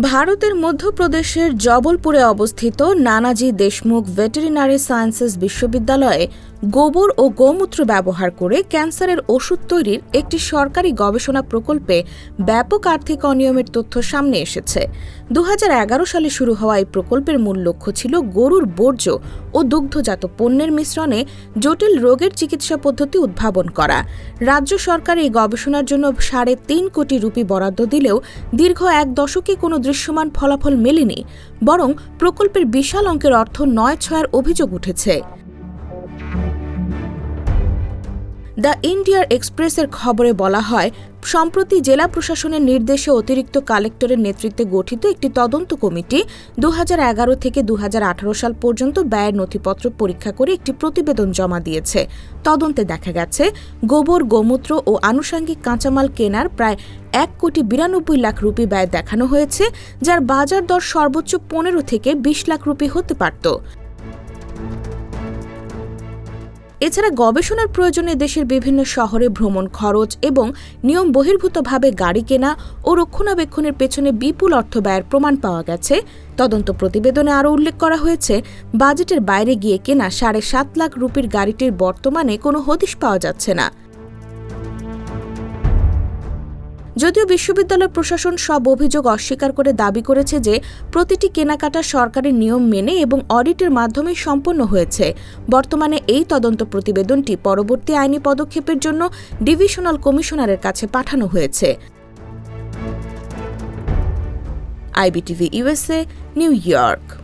ভারতের মধ্যপ্রদেশের জবলপুরে অবস্থিত নানাজি দেশমুখ ভেটেরিনারি সায়েন্সেস বিশ্ববিদ্যালয়ে গোবর ও গোমূত্র ব্যবহার করে ক্যান্সারের ওষুধ তৈরির একটি সরকারি গবেষণা প্রকল্পে ব্যাপক আর্থিক অনিয়মের তথ্য সামনে এসেছে। 2011 সালে শুরু হওয়া এই প্রকল্পের মূল লক্ষ্য ছিল গরুর বর্জ্য ও দুগ্ধজাত পণ্যের মিশ্রণে জটিল রোগের চিকিৎসা পদ্ধতি উদ্ভাবন করা। রাজ্য সরকার এই গবেষণার জন্য 3.5 কোটি রুপি বরাদ্দ দিলেও দীর্ঘ এক দশকে কোনো দৃশ্যমান ফলাফল মেলেনি, বরং প্রকল্পের বিশাল অঙ্কের অর্থ নয় ছয়ের অভিযোগ উঠেছে। দ্য ইন্ডিয়ার এক্সপ্রেসের খবরে বলা হয়, সম্প্রতি জেলা প্রশাসনের নির্দেশে অতিরিক্ত কালেক্টরের নেতৃত্বে গঠিত একটি তদন্ত কমিটি 2011 থেকে 2018 সাল পর্যন্ত ব্যয়ের নথিপত্র পরীক্ষা করে একটি প্রতিবেদন জমা দিয়েছে। তদন্তে দেখা গেছে, গোবর, গোমূত্র ও আনুষঙ্গিক কাঁচামাল কেনার প্রায় 1,92 লাখ রুপি ব্যয় দেখানো হয়েছে, যার বাজার দর সর্বোচ্চ 15 থেকে 20 লাখ রুপি হতে পারত। এছাড়া গবেষণার প্রয়োজনে দেশের বিভিন্ন শহরে ভ্রমণ খরচ এবং নিয়ম বহির্ভূতভাবে গাড়ি কেনা ও রক্ষণাবেক্ষণের পেছনে বিপুল অর্থ ব্যয়ের প্রমাণ পাওয়া গেছে। তদন্ত প্রতিবেদনে আরও উল্লেখ করা হয়েছে, বাজেটের বাইরে গিয়ে কেনা 7.5 লাখ রুপির গাড়িটির বর্তমানে কোনো হদিশ পাওয়া যাচ্ছে না। যদিও বিশ্ববিদ্যালয় প্রশাসন সব অভিযোগ অস্বীকার করে দাবি করেছে যে প্রতিটি কেনাকাটা সরকারি নিয়ম মেনে এবং অডিটের মাধ্যমে সম্পন্ন হয়েছে। বর্তমানে এই তদন্ত প্রতিবেদনটি পরবর্তী আইনি পদক্ষেপের জন্য ডিভিশনাল কমিশনারের কাছে পাঠানো হয়েছে। IBTV USA, new York.